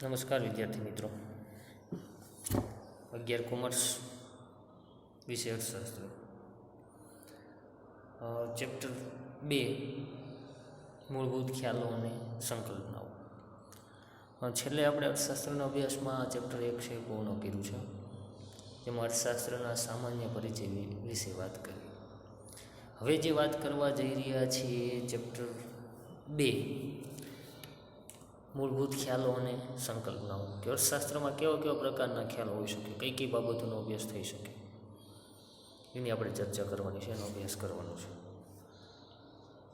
નમસ્કાર વિદ્યાર્થી મિત્રો. 11 કોમર્સ વિષય અર્થશાસ્ત્ર, ચેપ્ટર 2 મૂળભૂત ખ્યાલો અને સંકલ્પનાઓ. છેલ્લે આપણે અર્થશાસ્ત્રના અભ્યાસમાં ચેપ્ટર 1 છે પૂર્ણ કર્યું છે. તેમાં અર્થશાસ્ત્રના સામાન્ય પરિચય વિશે વાત કરી. હવે જે વાત કરવા જઈ રહ્યા છીએ ચેપ્ટર 2 મૂળભૂત ખ્યાલો અને સંકલ્પનાઓ, કે અર્થશાસ્ત્રમાં કેવા પ્રકારના ખ્યાલો હોઈ શકે, કઈ કઈ બાબતોનો અભ્યાસ થઈ શકે, એની આપણે ચર્ચા કરવાની છે, એનો અભ્યાસ કરવાનો છે.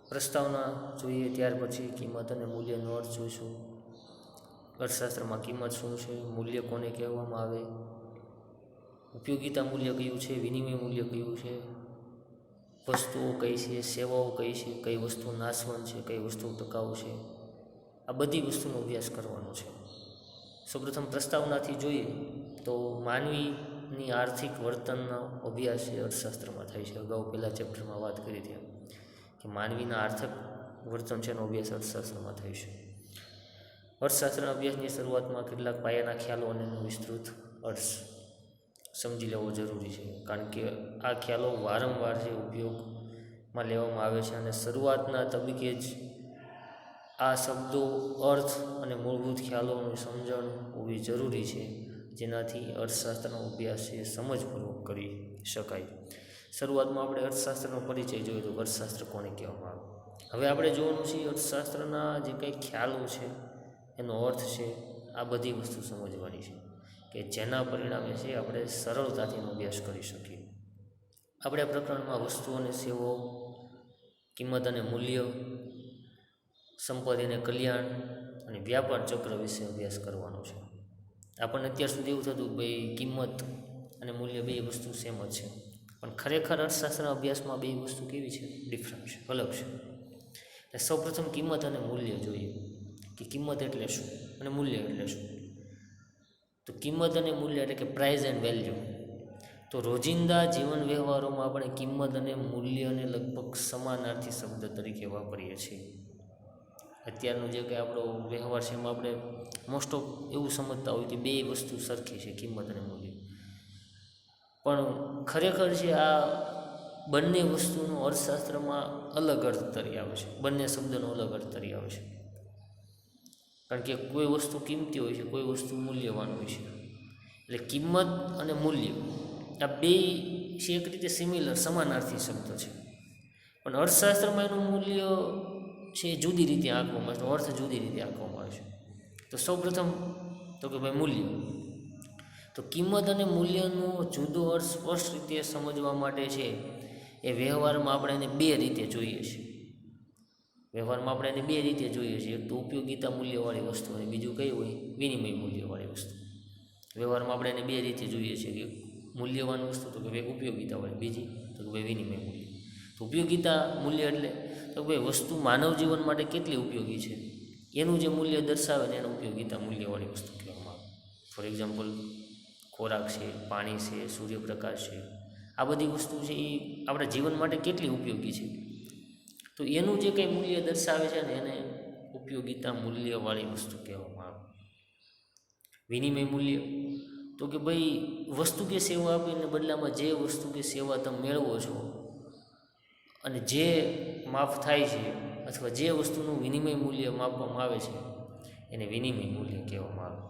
પ્રસ્તાવના જોઈએ, ત્યાર પછી કિંમત અને મૂલ્યનો અર્થ જોઈશું. અર્થશાસ્ત્રમાં કિંમત શું છે, મૂલ્ય કોને કહેવામાં આવે, ઉપયોગિતા મૂલ્ય કયું છે, વિનિમય મૂલ્ય કયું છે, વસ્તુઓ કઈ છે, સેવાઓ કઈ છે, કઈ વસ્તુ નાશવંત છે, કઈ વસ્તુ ટકાઉ છે, આ બધી વસ્તુનો અભ્યાસ કરવાનો છે. સૌપ્રથમ પ્રસ્તાવનાથી જોઈએ તો માનવીની આર્થિક વર્તનનો અભ્યાસ એ અર્થશાસ્ત્રમાં થાય છે. અગાઉ પહેલાં ચેપ્ટરમાં વાત કરી હતી કે માનવીના આર્થિક વર્તન છે એનો અભ્યાસ અર્થશાસ્ત્રમાં થાય છે. અર્થશાસ્ત્રના અભ્યાસની શરૂઆતમાં કેટલાક પાયાના ખ્યાલો અને એનો વિસ્તૃત અર્થ સમજી લેવો જરૂરી છે, કારણ કે આ ખ્યાલો વારંવાર જે ઉપયોગમાં લેવામાં આવે છે અને શરૂઆતના તબક્કે જ આ શબ્દો, અર્થ અને મૂળભૂત ખ્યાલોની સમજણ હોવી જરૂરી છે, જેનાથી અર્થશાસ્ત્રનો અભ્યાસ એ સમજપૂર્વક કરી શકાય. શરૂઆતમાં આપણે અર્થશાસ્ત્રનો પરિચય જોયો તો અર્થશાસ્ત્ર કોને કહેવામાં આવે. હવે આપણે જોવાનું છે અર્થશાસ્ત્રના જે કંઈ ખ્યાલો છે, એનો અર્થ છે, આ બધી વસ્તુ સમજવાની છે, કે જેના પરિણામે છે આપણે સરળતાથી એનો અભ્યાસ કરી શકીએ. આપણે આ પ્રકરણમાં વસ્તુ અને સેવાઓ, કિંમત અને મૂલ્ય, સંપત્તિ અને કલ્યાણ અને વ્યાપાર ચક્ર વિશે અભ્યાસ કરવાનો છે. આપણને અત્યાર સુધી એવું થતું કે ભાઈ કિંમત અને મૂલ્ય બે વસ્તુ સેમ જ છે, પણ ખરેખર અર્થશાસ્ત્રના અભ્યાસમાં બે વસ્તુ કેવી છે, ડિફરન્ટ છે, અલગ છે. એટલે સૌપ્રથમ કિંમત અને મૂલ્ય જોઈએ કે કિંમત એટલે શું અને મૂલ્ય એટલે શું. તો કિંમત અને મૂલ્ય એટલે કે પ્રાઇઝ એન્ડ વેલ્યુ. તો રોજિંદા જીવન વ્યવહારોમાં આપણે કિંમત અને મૂલ્યને લગભગ સમાનાર્થી શબ્દ તરીકે વાપરીએ છીએ. અત્યારનો જે કંઈ આપણો વ્યવહાર છે એમાં આપણે મોસ્ટ ઓફ એવું સમજતા હોય કે બે વસ્તુ સરખી છે, કિંમત અને મૂલ્ય. પણ ખરેખર છે આ બંને વસ્તુનો અર્થશાસ્ત્રમાં અલગ અર્થ તરી આવે છે, બંને શબ્દનો અલગ અર્થ તરી આવે છે. કારણ કે કોઈ વસ્તુ કિંમતી હોય છે, કોઈ વસ્તુ મૂલ્યવાન હોય છે. એટલે કિંમત અને મૂલ્ય આ બે છે એક રીતે સિમિલર, સમાનાર્થી શબ્દ છે, પણ અર્થશાસ્ત્રમાં એનું મૂલ્ય છે જુદી રીતે આંકવામાં આવે છે, અર્થ જુદી રીતે આંકવામાં આવે છે. તો સૌપ્રથમ તો કે ભાઈ મૂલ્ય. તો કિંમત અને મૂલ્યનો જુદો અર્થ સ્પષ્ટ રીતે સમજવા માટે છે એ વ્યવહારમાં આપણે એને બે રીતે જોઈએ છીએ. વ્યવહારમાં આપણે એને બે રીતે જોઈએ છીએ. એક તો ઉપયોગિતા મૂલ્યવાળી વસ્તુ અને બીજું કઈ હોય, વિનિમય મૂલ્યવાળી વસ્તુ. વ્યવહારમાં આપણે એને બે રીતે જોઈએ છીએ, કે મૂલ્યવાન વસ્તુ તો કે ભાઈ ઉપયોગિતાવાળી, બીજી તો કે ભાઈ વિનિમય મૂલ્ય. તો ઉપયોગિતા મૂલ્ય એટલે તો ભાઈ વસ્તુ માનવ જીવન માટે કેટલી ઉપયોગી છે એનું જે મૂલ્ય દર્શાવે ને એને ઉપયોગિતા મૂલ્યવાળી વસ્તુ કહેવામાં આવે. ફોર એક્ઝામ્પલ, ખોરાક છે, પાણી છે, સૂર્યપ્રકાશ છે, આ બધી વસ્તુ છે એ આપણા જીવન માટે કેટલી ઉપયોગી છે, તો એનું જે કંઈ મૂલ્ય દર્શાવે છે ને એને ઉપયોગિતા મૂલ્યવાળી વસ્તુ કહેવામાં આવે. વિનિમય મૂલ્ય તો કે ભાઈ વસ્તુ કે સેવા આપીને બદલામાં જે વસ્તુ કે સેવા તમે મેળવો છો અને જે માફ થાય છે અથવા જે વસ્તુનું વિનિમય મૂલ્ય માપવામાં આવે છે એને વિનિમય મૂલ્ય કહેવામાં આવે.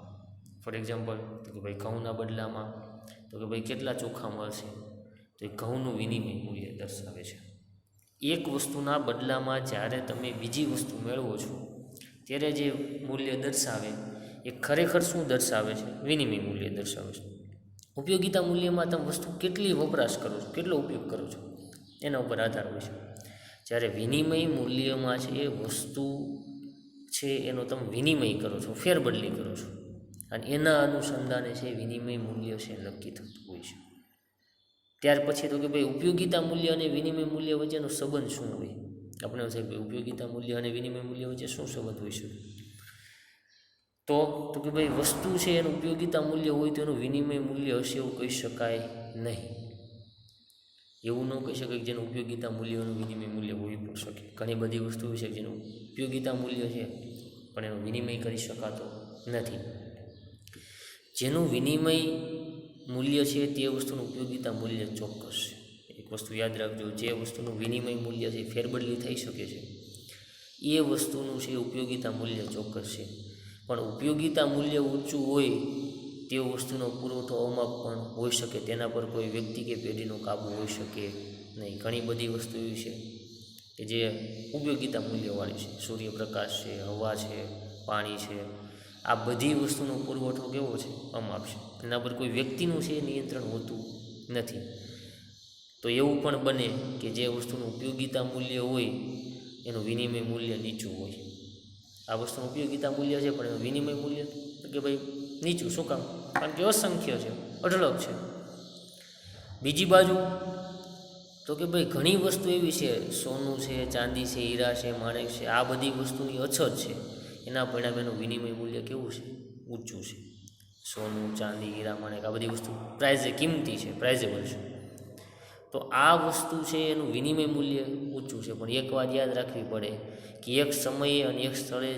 ફોર એક્ઝામ્પલ, તો કે ભાઈ ઘઉંના બદલામાં તો કે ભાઈ કેટલા ચોખા મળશે, તો એ ઘઉંનું વિનિમય મૂલ્ય દર્શાવે છે. એક વસ્તુના બદલામાં જ્યારે તમે બીજી વસ્તુ મેળવો છો ત્યારે જે મૂલ્ય દર્શાવે એ ખરેખર શું દર્શાવે છે, વિનિમય મૂલ્ય દર્શાવે છે. ઉપયોગિતા મૂલ્યમાં તમે વસ્તુ કેટલી વપરાશ કરો છો, કેટલો ઉપયોગ કરો છો એના ઉપર આધાર હોય છે. જ્યારે વિનિમય મૂલ્યમાં છે એ વસ્તુ છે એનો તમે વિનિમય કરો છો, ફેરબદલી કરો છો, અને એના અનુસંધાને છે વિનિમય મૂલ્ય છે નક્કી થતું હોય છે. ત્યાર પછી તો કે ભાઈ ઉપયોગિતા મૂલ્ય અને વિનિમય મૂલ્ય વચ્ચેનો સંબંધ શું હોય. આપણે એવું થાય કે ઉપયોગિતા મૂલ્ય અને વિનિમય મૂલ્ય વચ્ચે શું સંબંધ હોઈ શકે. તો કે ભાઈ વસ્તુ છે એનું ઉપયોગિતા મૂલ્ય હોય તો એનું વિનિમય મૂલ્ય હશે એવું કહી શકાય નહીં. એવું ન કહી શકાય કે જેનું ઉપયોગિતા મૂલ્યનું વિનિમય મૂલ્ય હોઈ પણ શકે. ઘણી બધી વસ્તુ છે જેનું ઉપયોગિતા મૂલ્ય છે પણ એનું વિનિમય કરી શકાતો નથી. જેનું વિનિમય મૂલ્ય છે તે વસ્તુનું ઉપયોગિતા મૂલ્ય ચોક્કસ છે. એક વસ્તુ યાદ રાખજો, જે વસ્તુનું વિનિમય મૂલ્ય છે ફેરબદલી થઈ શકે છે, એ વસ્તુનું છે ઉપયોગિતા મૂલ્ય ચોક્કસ છે. પણ ઉપયોગિતા મૂલ્ય ઊંચું હોય તે વસ્તુનો પુરવઠો અમાપ પણ હોઈ શકે, તેના પર કોઈ વ્યક્તિ કે પેઢીનો કાબુ હોઈ શકે નહીં. ઘણી બધી વસ્તુ એવી છે કે જે ઉપયોગિતા મૂલ્યવાળી છે. સૂર્યપ્રકાશ છે, હવા છે, પાણી છે, આ બધી વસ્તુનો પુરવઠો કેવો છે? અમાપ છે. એના પર કોઈ વ્યક્તિનું છે નિયંત્રણ હોતું નથી. તો એવું પણ બને કે જે વસ્તુનું ઉપયોગિતા મૂલ્ય હોય એનું વિનિમય મૂલ્ય નીચું હોય. આ વસ્તુનું ઉપયોગિતા મૂલ્ય છે પણ એનું વિનિમય મૂલ્ય કે ભાઈ નીચું. શું કામ? કારણ કે અસંખ્ય છે, અઢળક છે. બીજી બાજુ તો કે ભાઈ ઘણી વસ્તુ એવી છે, સોનું છે, ચાંદી છે, હીરા છે, માણેક છે, આ બધી વસ્તુની અછત છે, એના પરિણામે એનું વિનિમય મૂલ્ય કેવું છે? ઊંચું છે. સોનું, ચાંદી, હીરા, માણેક આ બધી વસ્તુ કિંમતી છે, પ્રાઇઝેબલ છે. તો આ વસ્તુ છે એનું વિનિમય મૂલ્ય ઊંચું છે. પણ એક વાત યાદ રાખવી પડે કે એક સમયે અને એક સ્થળે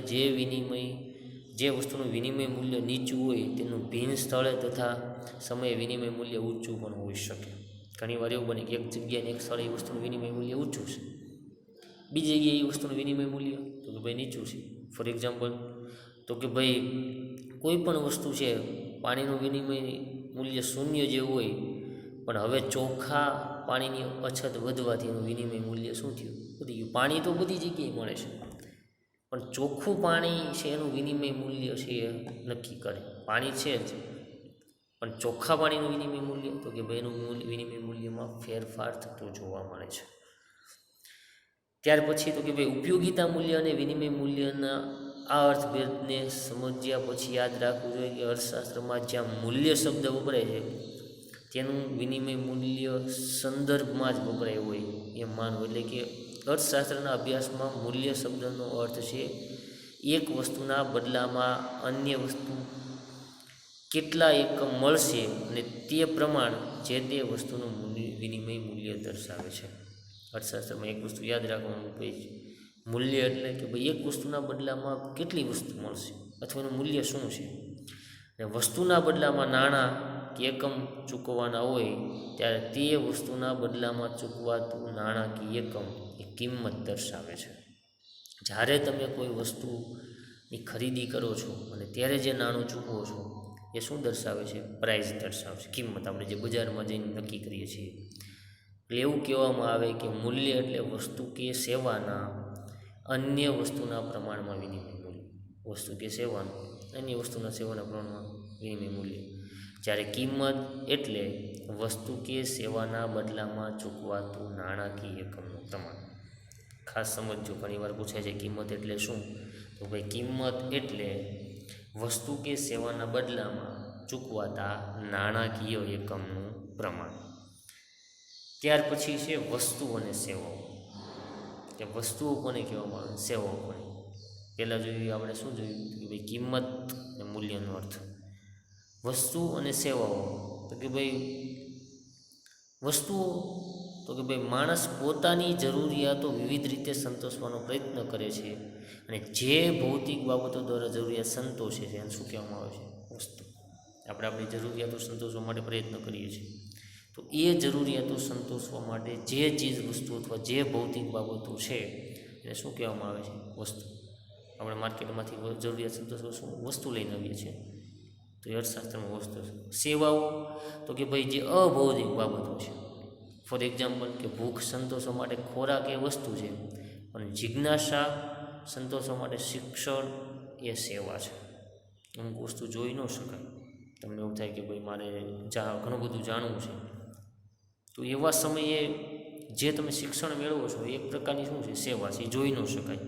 જે વસ્તુનું વિનિમય મૂલ્ય નીચું હોય તેનું ભિન્ન સ્થળે તથા સમયે વિનિમય મૂલ્ય ઊંચું પણ હોઈ શકે. ઘણી વાર એવું બને કે એક જગ્યાએ એક સ્થળે એ વસ્તુનું વિનિમય મૂલ્ય ઊંચું છે, બીજી જગ્યાએ એ વસ્તુનું વિનિમય મૂલ્ય તો કે ભાઈ નીચું છે. ફોર એક્ઝામ્પલ તો કે ભાઈ કોઈ પણ વસ્તુ છે, પાણીનું વિનિમય મૂલ્ય શૂન્ય જે હોય, પણ હવે ચોખ્ખા પાણીની અછત વધવાથી એનું વિનિમય મૂલ્ય શું થયું? વધી ગયું. પાણી તો બધી જગ્યાએ મળે છે, પણ ચોખ્ખું પાણી છે એનું વિનિમય મૂલ્ય છે એ નક્કી કરે. પાણી છે જ, પણ ચોખ્ખા પાણીનું વિનિમય મૂલ્ય તો કે ભાઈ એનું વિનિમય મૂલ્યમાં ફેરફાર થતો જોવા મળે છે. ત્યાર પછી તો કે ભાઈ ઉપયોગિતા મૂલ્ય અને વિનિમય મૂલ્યના આ અર્થભેદને સમજ્યા પછી યાદ રાખવું જોઈએ કે અર્થશાસ્ત્રમાં જ્યાં મૂલ્ય શબ્દ વપરાય છે તેનું વિનિમય મૂલ્ય સંદર્ભમાં જ વપરાય હોય એમ માનવું. એટલે કે અર્થશાસ્ત્રના અભ્યાસમાં મૂલ્ય શબ્દનો અર્થ છે એક વસ્તુના બદલામાં અન્ય વસ્તુ કેટલા એકમ મળશે અને તે પ્રમાણ જે તે વસ્તુનું વિનિમય મૂલ્ય દર્શાવે છે. અર્થશાસ્ત્રમાં એક વસ્તુ યાદ રાખવાનું ભાઈ, મૂલ્ય એટલે કે ભાઈ એક વસ્તુના બદલામાં કેટલી વસ્તુ મળશે અથવા એનું મૂલ્ય શું છે. અને વસ્તુના બદલામાં નાણાં કે એકમ ચૂકવવાના હોય ત્યારે તે વસ્તુના બદલામાં ચૂકવાતું નાણાકીય એકમ એ કિંમત દર્શાવે છે. જ્યારે તમે કોઈ વસ્તુની ખરીદી કરો છો અને ત્યારે જે નાણું ચૂકવો છો એ શું દર્શાવે છે? પ્રાઇસ દર્શાવે છે, કિંમત. આપણે જે બજારમાં જઈને નક્કી કરીએ છીએ. એટલે એવું કહેવામાં આવે કે મૂલ્ય એટલે વસ્તુ કે સેવાના અન્ય વસ્તુના પ્રમાણમાં વિનિમય મૂલ્ય. વસ્તુ કે સેવાનું અન્ય વસ્તુના સેવાના પ્રમાણમાં વિનિમય મૂલ્ય. જ્યારે કિંમત એટલે વસ્તુ કે સેવાના બદલામાં ચૂકવાતું નાણાકીય એકમનું પ્રમાણ. ખાસ સમજજો, ઘણી વાર પૂછાય છે કિંમત એટલે શું? તો ભાઈ કિંમત એટલે વસ્તુ કે સેવાના બદલામાં ચૂકવાતા નાણાકીય એકમનું પ્રમાણ. ત્યાર પછી છે વસ્તુ અને સેવાઓ. કે વસ્તુઓ કોને કહેવામાં આવે? સેવાઓ કોને? પહેલાં જોયું આપણે શું જોયું કે ભાઈ કિંમત અને મૂલ્યનો અર્થ. વસ્તુ અને સેવાઓ તો કે ભાઈ વસ્તુઓ તો કે ભાઈ માણસ પોતાની જરૂરિયાતો વિવિધ રીતે સંતોષવાનો પ્રયત્ન કરે છે અને જે ભૌતિક બાબતો દ્વારા જરૂરિયાત સંતોષે છે એને શું કહેવામાં આવે છે? વસ્તુ. આપણે આપણી જરૂરિયાતો સંતોષવા માટે પ્રયત્ન કરીએ છીએ, તો એ જરૂરિયાતો સંતોષવા માટે જે ચીજ વસ્તુ અથવા જે ભૌતિક બાબતો છે એને શું કહેવામાં આવે છે? વસ્તુ. આપણે માર્કેટમાંથી જરૂરિયાત સંતોષવા શું વસ્તુ લઈને આવીએ છીએ, તો એ અર્થશાસ્ત્રમાં વસ્તુ છે. સેવાઓ તો કે ભાઈ જે અભૌતિક બાબતો છે. ફોર એક્ઝામ્પલ કે ભૂખ સંતોષવા માટે ખોરાક એ વસ્તુ છે, પણ જિજ્ઞાસા સંતોષવા માટે શિક્ષણ એ સેવા છે. અમુક વસ્તુ જોઈ ન શકાય, તમને એવું થાય કે ભાઈ મારે ઘણું બધું જાણવું છે, તો એવા સમયે જે તમે શિક્ષણ મેળવો છો એક પ્રકારની શું છે? સેવા છે. એ જોઈ ન શકાય.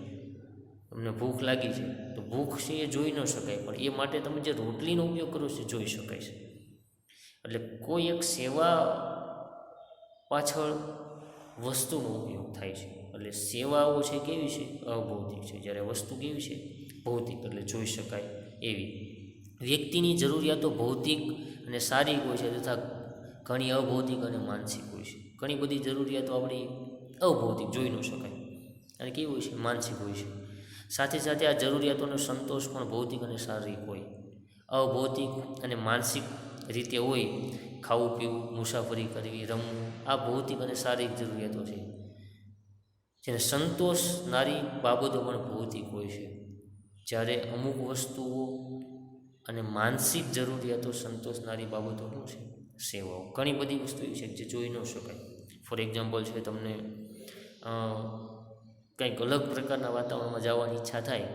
તમને ભૂખ લાગી છે તો ભૂખ છે એ જોઈ ન શકાય, પણ એ માટે તમે જે રોટલીનો ઉપયોગ કરો છો જોઈ શકાય છે. એટલે કોઈ એક સેવા પાછળ વસ્તુનો ઉપયોગ થાય છે. એટલે સેવાઓ છે કેવી છે? અભૌતિક છે. જ્યારે વસ્તુ કેવી છે? ભૌતિક, એટલે જોઈ શકાય એવી. વ્યક્તિની જરૂરિયાતો ભૌતિક અને શારીરિક હોય છે તથા ઘણી અભૌતિક અને માનસિક હોય છે. ઘણી બધી જરૂરિયાતો આપણી અભૌતિક જોઈ ન શકાય અને કેવી હોય છે? માનસિક હોય છે. સાથે સાથે આ જરૂરિયાતોનો સંતોષ પણ ભૌતિક અને શારીરિક હોય. અભૌતિક અને માનસિક રીતે હોય, ખાવું પીવું, મુસાફરી કરવી, રમવું, આ ભૌતિક અને શારીરિક જરૂરિયાતો છે. જેને સંતોષનારી બાબતો પણ ભૌતિક હોય છે. જ્યારે અમુક વસ્તુઓ અને માનસિક જરૂરિયાતો સંતોષનારી બાબતો શું છે? સેવાઓ. ઘણી બધી વસ્તુ એવી છે જે જોઈ ન શકાય. ફોર એક્ઝામ્પલ છે, તમને કંઈક અલગ પ્રકારના વાતાવરણમાં જવાની ઈચ્છા થાય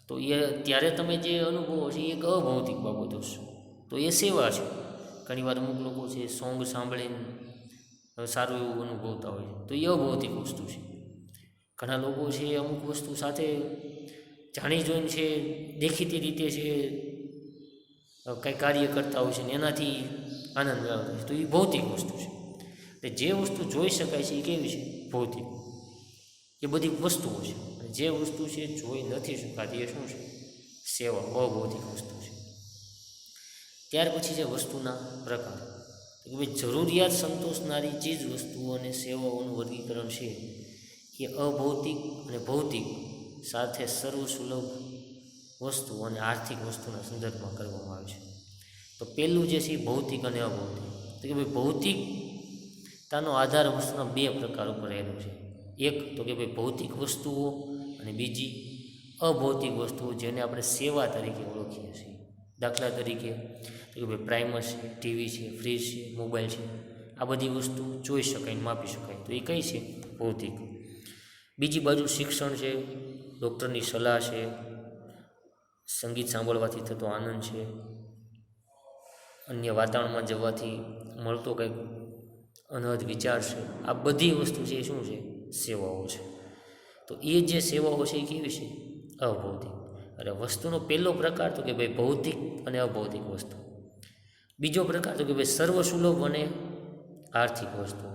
તો એ ત્યારે તમે જે અનુભવો છે એ એક અભૌતિક બાબતો છે, તો એ સેવા છે. ઘણીવાર અમુક લોકો છે સોંગ સાંભળીને સારું એવું અનુભવતા હોય છે, તો એ અભૌતિક વસ્તુ છે. ઘણા લોકો છે અમુક વસ્તુ સાથે જાણી જોઈને છે દેખીતી રીતે છે કંઈ કાર્ય કરતા હોય છે ને એનાથી આનંદ મેળવતા હોય છે, તો એ ભૌતિક વસ્તુ છે. એટલે જે વસ્તુ જોઈ શકાય છે એ કેવી છે? ભૌતિક. એ બધી વસ્તુઓ છે. અને જે વસ્તુ છે જોઈ નથી શકાતી એ શું છે? સેવા, અભૌતિક વસ્તુ છે. ત્યાર પછી છે વસ્તુના પ્રકાર. કે ભાઈ જરૂરિયાત સંતોષનારી ચીજ વસ્તુઓ અને સેવાઓનું વર્ગીકરણ છે એ અભૌતિક અને ભૌતિક સાથે સર્વસુલભ વસ્તુ અને આર્થિક વસ્તુના સંદર્ભમાં કરવામાં આવે છે. તો પહેલું જે છે એ ભૌતિક અને અભૌતિક. તો કે ભાઈ ભૌતિકતાનો આધાર વસ્તુના બે પ્રકાર ઉપર રહેલો છે. એક તો કે ભાઈ ભૌતિક વસ્તુઓ અને બીજી અભૌતિક વસ્તુઓ, જેને આપણે સેવા તરીકે ઓળખીએ છીએ. દાખલા તરીકે તો કે ભાઈ પ્રાઇમર છે, ટીવી છે, ફ્રીજ છે, મોબાઈલ છે, આ બધી વસ્તુ જોઈ શકાય, માપી શકાય, તો એ કઈ છે? ભૌતિક. બીજી બાજુ શિક્ષણ છે, ડૉક્ટરની સલાહ છે, સંગીત સાંભળવાથી થતો આનંદ છે, અન્ય વાતાવરણમાં જવાથી મળતો કંઈક અનહદ વિચાર છે, આ બધી વસ્તુ છે એ શું છે? સેવાઓ છે. તો એ જે સેવાઓ છે એ કેવી છે? અભૌતિક. એટલે વસ્તુનો પહેલો પ્રકાર તો કે ભાઈ ભૌતિક અને અભૌતિક વસ્તુ. બીજો પ્રકાર તો કે ભાઈ સર્વસુલભ અને આર્થિક વસ્તુ.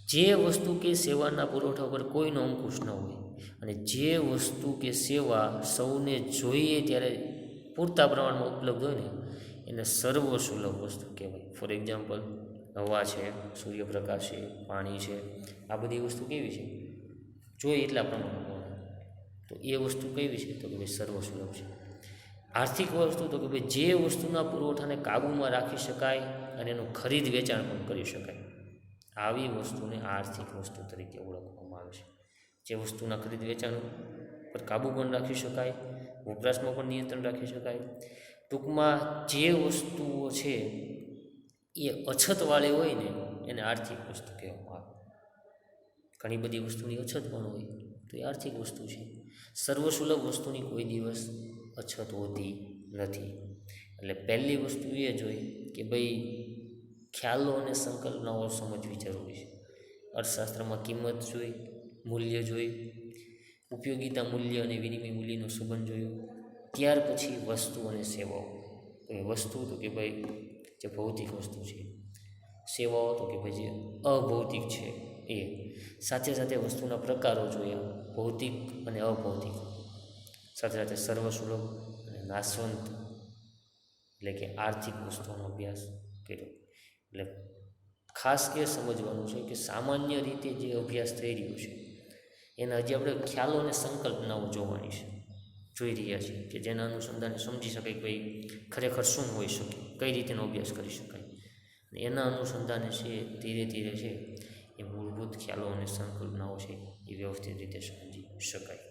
જે વસ્તુ કે સેવાના પુરવઠા પર કોઈનો અંકુશ ન હોય અને જે વસ્તુ કે સેવા સૌને જોઈએ ત્યારે પૂરતા પ્રમાણમાં ઉપલબ્ધ હોય ને એને સર્વસુલભ વસ્તુ કહેવાય. ફોર એક્ઝામ્પલ હવા છે, સૂર્યપ્રકાશ છે, પાણી છે, આ બધી વસ્તુ કેવી છે? જોઈએ એટલા પ્રમાણમાં. તો એ વસ્તુ કેવી છે? તો કે ભાઈ સર્વસુલભ છે. આર્થિક વસ્તુ તો કે ભાઈ જે વસ્તુના પુરવઠાને કાબૂમાં રાખી શકાય અને એનું ખરીદ વેચાણ પણ કરી શકાય, આવી વસ્તુને આર્થિક વસ્તુ તરીકે ઓળખવામાં આવે છે. જે વસ્તુના ખરીદ વેચાણ પર કાબૂ પણ રાખી શકાય, વપરાશમાં પણ નિયંત્રણ રાખી શકાય. ટૂંકમાં જે વસ્તુઓ છે એ અછતવાળી હોય ને એને આર્થિક વસ્તુ કહેવામાં આવે. ઘણી બધી વસ્તુની અછત પણ હોય તો એ આર્થિક વસ્તુ છે. સર્વસુલભ વસ્તુની કોઈ દિવસ અછત હોતી નથી. એટલે પહેલી વસ્તુ એ જોઈ કે ભાઈ ખ્યાલો અને સંકલ્પનાઓ સમજવી જરૂરી છે. અર્થશાસ્ત્રમાં કિંમત જોઈ, મૂલ્ય જોઈ, ઉપયોગિતા મૂલ્ય અને વિનિમય મૂલ્યનો સંબંધ જોયો. ત્યાર પછી વસ્તુ અને સેવાઓ. તો એ વસ્તુ તો કે ભાઈ જે ભૌતિક વસ્તુ છે, સેવાઓ તો કે ભાઈ જે અભૌતિક છે એ. સાથે સાથે વસ્તુના પ્રકારો જોયા, ભૌતિક અને અભૌતિક. સાથે સાથે સર્વસુલભ અને નાશવંત એટલે કે આર્થિક વસ્તુઓનો અભ્યાસ કર્યો. એટલે ખાસ એ સમજવાનું છે કે સામાન્ય રીતે જે અભ્યાસ થઈ રહ્યો છે એના હજી આપણે ખ્યાલો અને સંકલ્પનાઓ જોવાની છે, જોઈ રહ્યા છીએ કે જેના અનુસંધાને સમજી શકાય કે ભાઈ ખરેખર શું હોઈ શકે, કઈ રીતેનો અભ્યાસ કરી શકાય. અને એના અનુસંધાને છે ધીરે ધીરે છે એ મૂળભૂત ખ્યાલો અને સંકલ્પનાઓ છે એ વ્યવસ્થિત રીતે સમજી શકાય.